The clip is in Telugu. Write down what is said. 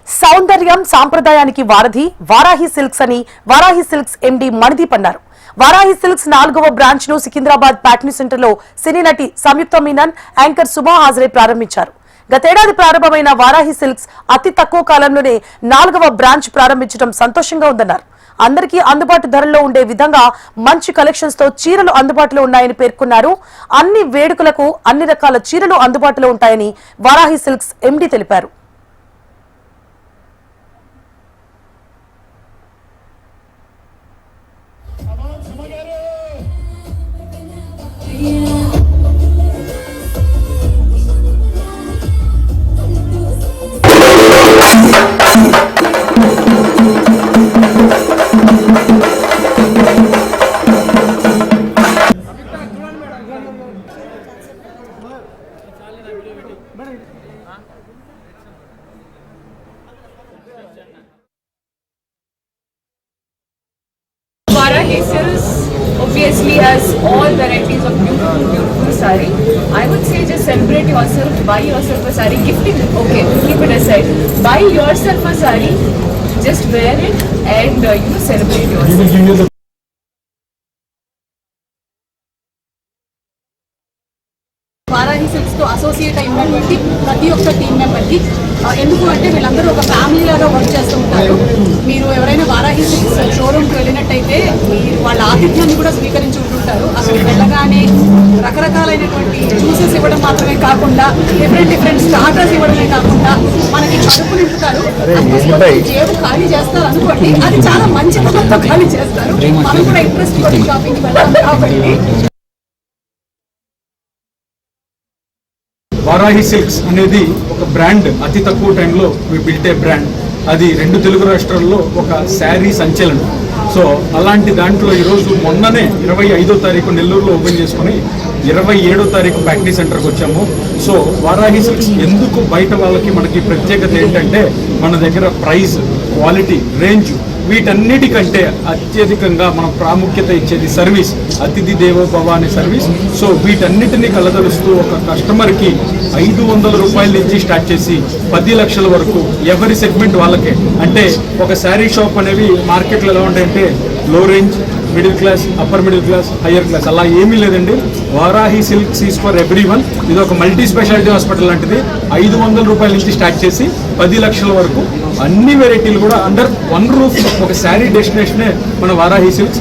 సౌందర్యం సాంప్రదాయానికి వారధి వారాహి సిల్క్స్ అని వారాహి సిల్క్స్ ఎండి మణిదీప్ అన్నారు. వారాహి సిల్క్స్ 4వ బ్రాంచ్ ను సికింద్రాబాద్ ప్యాట్నీ సెంటర్ లో సినీ నటి సంయుక్త మీనన్, యాంకర్ సుమా హాజరే ప్రారంభించారు. గతేడాది ప్రారంభమైన వారాహి సిల్క్స్ అతి తక్కువ కాలంలోనే 4వ బ్రాంచ్ ప్రారంభించడం సంతోషంగా ఉందన్నారు. అందరికీ అందుబాటు ధరల్లో ఉండే విధంగా మంచి కలెక్షన్స్ తో చీరలు అందుబాటులో ఉన్నాయని పేర్కొన్నారు. అన్ని వేడుకలకు అన్ని రకాల చీరలు అందుబాటులో ఉంటాయని వారాహి సిల్క్స్ ఎండి తెలిపారు. Vaarahi Silks obviously has all varieties of beautiful saree. I would say just celebrate yourself, buy yourself a saree, gifting, okay, keep it aside. Buy yourself a saree, just wear it and celebrate yourself. Varahi silks తో అసోసియేట్ అయినటువంటి ప్రతి ఒక్క టీమ్ మెంబర్ కి ఎందుకు అంటే వీళ్ళందరూ ఒక ఫ్యామిలీ లాగా వర్క్ చేస్తూ ఉంటారు. మీరు ఎవరైనా వారాహి సిల్క్స్ షోరూమ్ కి వెళ్ళినట్టయితే మీరు వాళ్ళ ఆతిథ్యాన్ని కూడా స్వీకరించి ఉంటుంటారు. అసలు వెళ్ళగానే రకరకాలైనటువంటి జ్యూసెస్ ఇవ్వడం మాత్రమే కాకుండా డిఫరెంట్ స్టార్టర్స్ ఇవ్వడమే కాకుండా మనకి కడుపు నింపుతారు. జేబు ఖాళీ చేస్తారు అనుకోండి, అది చాలా మంచి పద్ధతితో ఖాళీ చేస్తారు. మనం కూడా ఇంట్రెస్ట్ షాపింగ్ వెళ్ళాం కాబట్టి వారాహి సిల్క్స్ అనేది ఒక బ్రాండ్, అతి తక్కువ టైంలో బిల్ట్ ఏ బ్రాండ్. అది 2 తెలుగు రాష్ట్రాల్లో ఒక శారీ సంచలనం. సో అలాంటి దాంట్లో ఈరోజు మొన్ననే 25వ తారీఖు నెల్లూరులో ఓపెన్ చేసుకుని 27వ తారీఖు ప్యాట్నీ సెంటర్కి వచ్చాము. సో వారాహి సిల్క్స్ ఎందుకు బయట వాళ్ళకి మనకి ప్రత్యేకత ఏంటంటే మన దగ్గర ప్రైస్, క్వాలిటీ, రేంజ్ వీటన్నిటికంటే అత్యధికంగా మనం ప్రాముఖ్యత ఇచ్చేది సర్వీస్, అతిథి దేవో భవ అనే సర్వీస్. సో వీటన్నిటిని కలదలుస్తూ ఒక కస్టమర్కి 500 రూపాయల నుంచి స్టార్ట్ చేసి 10 లక్షల వరకు ఎవరి సెగ్మెంట్ వాళ్ళకే. అంటే ఒక శారీ షాప్ అనేవి మార్కెట్లో ఎలా ఉంటాయంటే లో range, middle class, upper middle class, higher class, అలా ఏమీ లేదండి. Varahi silks is for everyone. ఇది ఒక మల్టీ స్పెషాలిటీ హాస్పిటల్ లాంటిది. 500 రూపాయల నుంచి స్టార్ట్ చేసి 10 లక్షల వరకు అన్ని వెరైటీలు కూడా అండర్ వన్ రూఫ్, ఒక శారీ డెస్టినేషనే మన వారాహి సిల్క్స్.